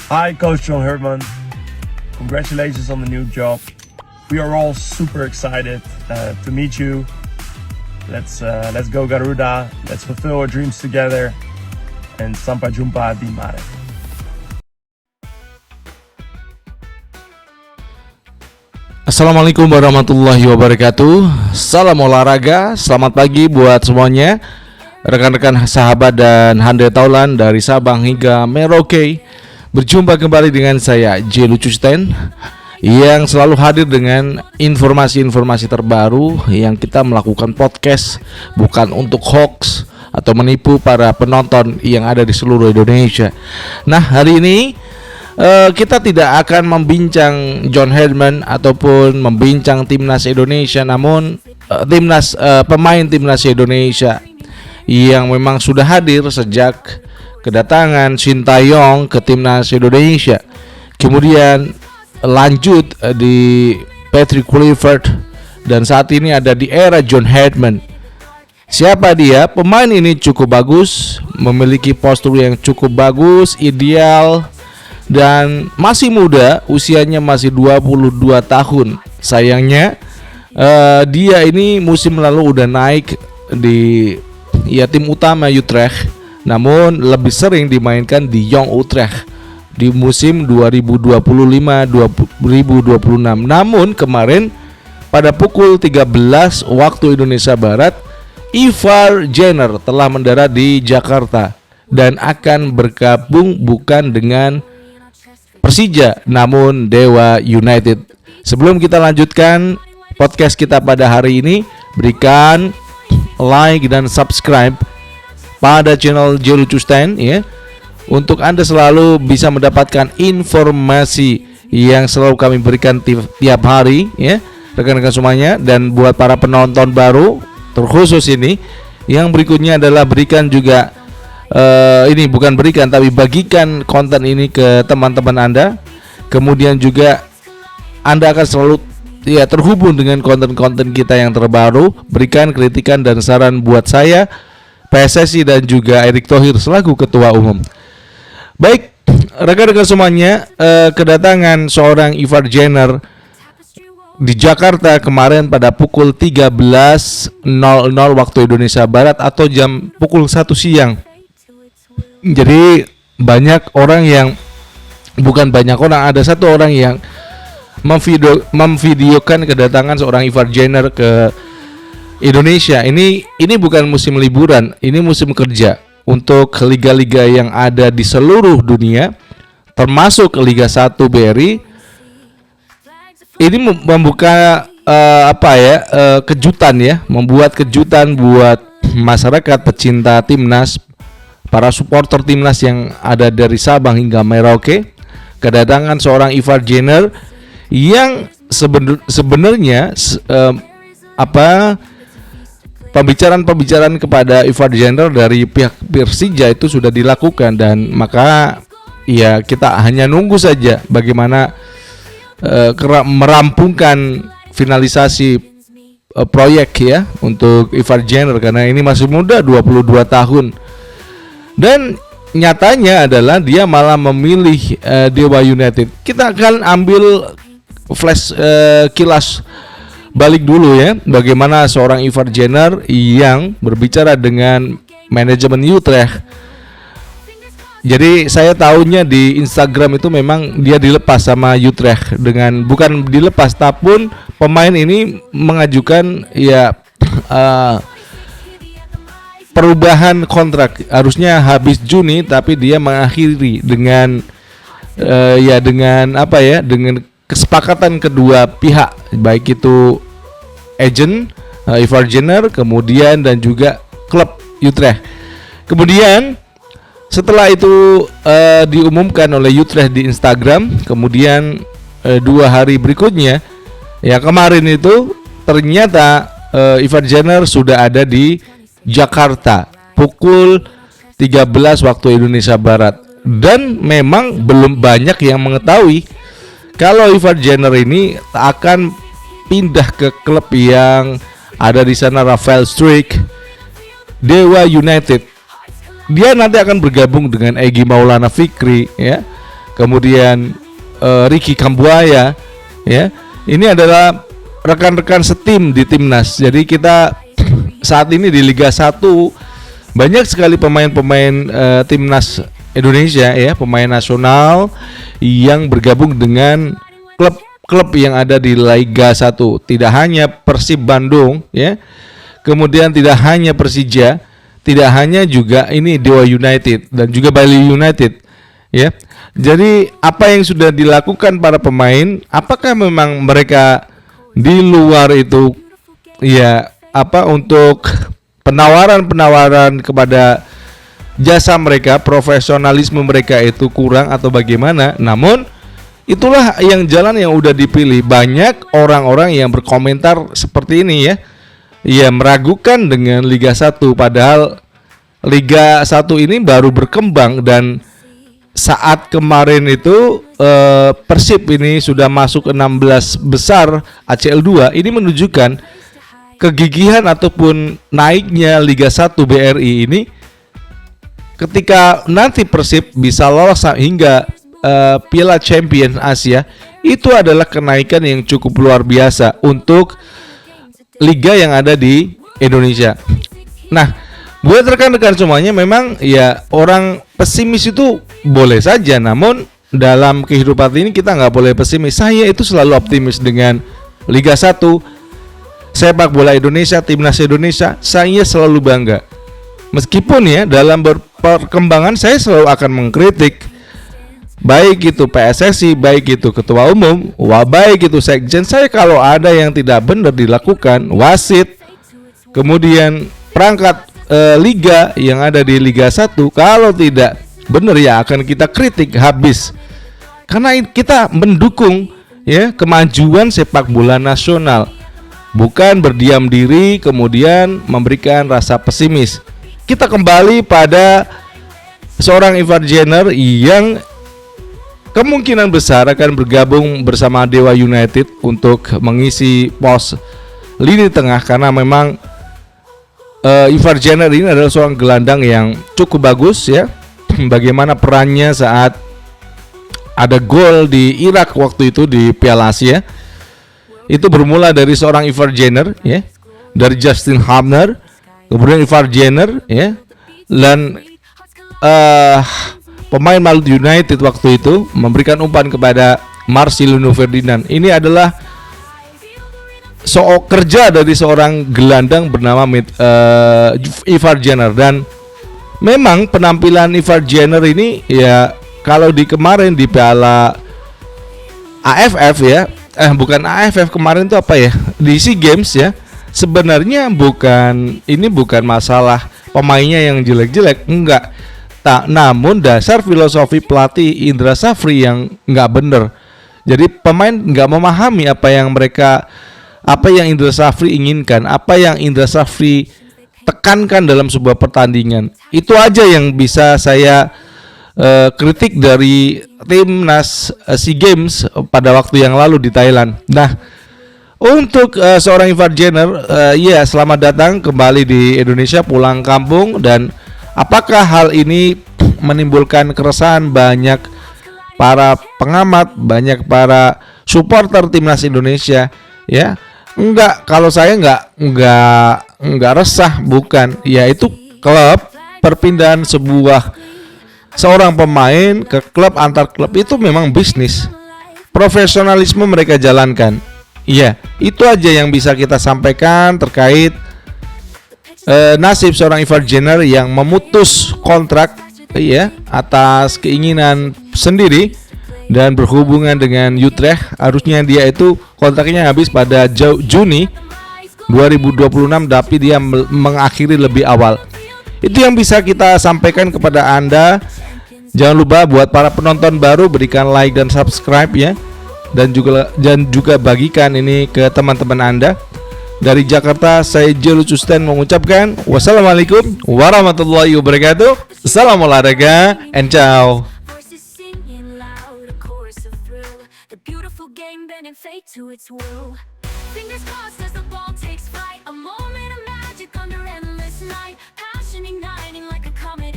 Hi, Coach John Herdman. Congratulations on the new job. We are all super excited to meet you. Let's go Garuda. Let's fulfill our dreams together. And sampai jumpa di Maret. Assalamualaikum warahmatullahi wabarakatuh. Salam olahraga, selamat pagi buat semuanya, rekan-rekan sahabat dan handai taulan dari Sabang hingga Merauke. Berjumpa kembali dengan saya J. Lucusten yang selalu hadir dengan informasi-informasi terbaru yang kita melakukan podcast bukan untuk hoax atau menipu para penonton yang ada di seluruh Indonesia. Nah, hari ini kita tidak akan membincang John Herdman ataupun membincang timnas Indonesia, namun pemain timnas Indonesia yang memang sudah hadir sejak kedatangan Sintayong ke timnas Indonesia. Kemudian lanjut di Patrick Kluivert dan saat ini ada di era John Herdman. Siapa dia? Pemain ini cukup bagus, memiliki postur yang cukup bagus, ideal, dan masih muda, usianya masih 22 tahun. Sayangnya dia ini musim lalu udah naik di tim utama Utrecht, namun lebih sering dimainkan di Jong Utrecht di musim 2025-2026. Namun kemarin pada pukul 13 waktu Indonesia Barat, Ivar Jenner telah mendarat di Jakarta dan akan bergabung bukan dengan Persija namun Dewa United. Sebelum kita lanjutkan podcast kita pada hari ini, berikan like dan subscribe pada channel J. Lucusten ya, untuk Anda selalu bisa mendapatkan informasi yang selalu kami berikan tiap hari ya, rekan-rekan semuanya. Dan buat para penonton baru terkhusus ini, yang berikutnya adalah berikan juga ini bukan berikan tapi bagikan konten ini ke teman-teman Anda. Kemudian juga Anda akan selalu terhubung dengan konten-konten kita yang terbaru. Berikan kritikan dan saran buat saya, PSSI dan juga Erick Thohir selaku ketua umum. Baik, rekan-rekan semuanya, kedatangan seorang Ivar Jenner di Jakarta kemarin pada pukul 13.00 waktu Indonesia Barat atau jam pukul 1 siang. Jadi ada satu orang yang memvideokan kedatangan seorang Ivar Jenner ke Indonesia. Ini bukan musim liburan, ini musim kerja untuk liga-liga yang ada di seluruh dunia, termasuk Liga 1 BRI. Ini membuka kejutan ya, membuat kejutan buat masyarakat pecinta timnas, para supporter timnas yang ada dari Sabang hingga Merauke. Kedatangan seorang Ivar Jenner yang sebenarnya pembicaraan kepada Ivar Jenner dari pihak Persija itu sudah dilakukan, dan maka ya kita hanya nunggu saja bagaimana merampungkan finalisasi proyek ya untuk Ivar Jenner, karena ini masih muda, 22 tahun. Dan nyatanya adalah dia malah memilih Dewa United. Kita akan ambil flash kilas balik dulu ya, bagaimana seorang Ivar Jenner yang berbicara dengan manajemen Utrecht. Jadi saya tahunya di Instagram itu memang dia dilepas sama Utrecht, dengan bukan dilepas, tapi pemain ini mengajukan perubahan kontrak. Harusnya habis Juni, tapi dia mengakhiri dengan dengan kesepakatan kedua pihak, baik itu agent Ivar Jenner, kemudian dan juga klub Utrecht. Kemudian setelah itu diumumkan oleh Utrecht di Instagram, kemudian 2 hari berikutnya ya kemarin itu ternyata Ivar Jenner sudah ada di Jakarta pukul 13 waktu Indonesia Barat. Dan memang belum banyak yang mengetahui kalau Ivar Jenner ini akan pindah ke klub yang ada di sana, Rafael Struijk, Dewa United. Dia nanti akan bergabung dengan Egy Maulana Fikri ya. kemudian Ricky Kambuaya, ya. Ini adalah rekan-rekan setim di timnas. Jadi kita saat ini di Liga 1 banyak sekali pemain-pemain timnas Indonesia, ya, pemain nasional yang bergabung dengan klub-klub yang ada di Liga 1. Tidak hanya Persib Bandung, ya. Kemudian tidak hanya Persija, tidak hanya juga ini Dewa United dan juga Bali United, ya. Jadi apa yang sudah dilakukan para pemain, apakah memang mereka di luar itu, ya, untuk penawaran kepada jasa mereka, profesionalisme mereka itu kurang atau bagaimana? Namun itulah yang jalan yang udah dipilih. Banyak orang-orang yang berkomentar seperti ini, ya. Ya, meragukan dengan Liga 1, padahal Liga 1 ini baru berkembang, dan saat kemarin itu Persib ini sudah masuk ke 16 besar ACL 2. Ini menunjukkan kegigihan ataupun naiknya Liga 1 BRI ini. Ketika nanti Persib bisa lolos hingga Piala Champion Asia, itu adalah kenaikan yang cukup luar biasa untuk liga yang ada di Indonesia. Nah, buat rekan-rekan semuanya, memang ya orang pesimis itu boleh saja, namun dalam kehidupan ini kita nggak boleh pesimis. Saya itu selalu optimis dengan Liga 1, sepak bola Indonesia, timnas Indonesia. Saya selalu bangga. Meskipun ya dalam perkembangan saya selalu akan mengkritik, baik itu PSSI, baik itu ketua umum, baik itu sekjen. Saya kalau ada yang tidak benar dilakukan, wasit, kemudian perangkat liga yang ada di Liga 1, kalau tidak benar ya akan kita kritik habis. Karena kita mendukung, ya, kemajuan sepak bola nasional, bukan berdiam diri kemudian memberikan rasa pesimis. Kita kembali pada seorang Ivar Jenner yang kemungkinan besar akan bergabung bersama Dewa United untuk mengisi pos lini tengah, karena memang Ivar Jenner ini adalah seorang gelandang yang cukup bagus, ya. Bagaimana perannya saat ada gol di Irak waktu itu di Piala Asia, itu bermula dari seorang Ivar Jenner, ya, dari Justin Hamner, kemudian Ivar Jenner, ya, dan pemain Malut United waktu itu memberikan umpan kepada Marcelino Ferdinand. Ini adalah kerja dari seorang gelandang bernama Ivar Jenner, dan memang penampilan Ivar Jenner ini, ya, kalau di kemarin di Piala AFF, ya, bukan AFF kemarin itu apa ya, di SEA Games, ya, sebenarnya bukan masalah pemainnya yang jelek-jelek, enggak. Namun dasar filosofi pelatih Indra Safri yang nggak bener. Jadi pemain nggak memahami apa yang Indra Safri inginkan, apa yang Indra Safri tekankan dalam sebuah pertandingan. Itu aja yang bisa saya kritik dari timnas SEA Games pada waktu yang lalu di Thailand. Nah, untuk seorang Ivar Jenner, ya, selamat datang kembali di Indonesia, pulang kampung. Dan apakah hal ini menimbulkan keresahan banyak para pengamat, banyak para supporter timnas Indonesia, ya? Enggak, kalau saya enggak resah, bukan. Ya, itu klub, perpindahan seorang pemain ke klub, antar klub itu memang bisnis. Profesionalisme mereka jalankan. Iya, itu aja yang bisa kita sampaikan terkait nasib seorang Ivar Jenner yang memutus kontrak, ya, atas keinginan sendiri dan berhubungan dengan Utrecht. Harusnya dia itu kontraknya habis pada Juni 2026, tapi dia mengakhiri lebih awal. Itu yang bisa kita sampaikan kepada Anda. Jangan lupa buat para penonton baru berikan like dan subscribe, ya, dan juga bagikan ini ke teman-teman Anda. Dari Jakarta, saya Jelu Custen mengucapkan wassalamualaikum warahmatullahi wabarakatuh. Salam olahraga and ciao. Fingers crossed as the ball takes flight, a moment of magic under endless night, passion igniting like a comet.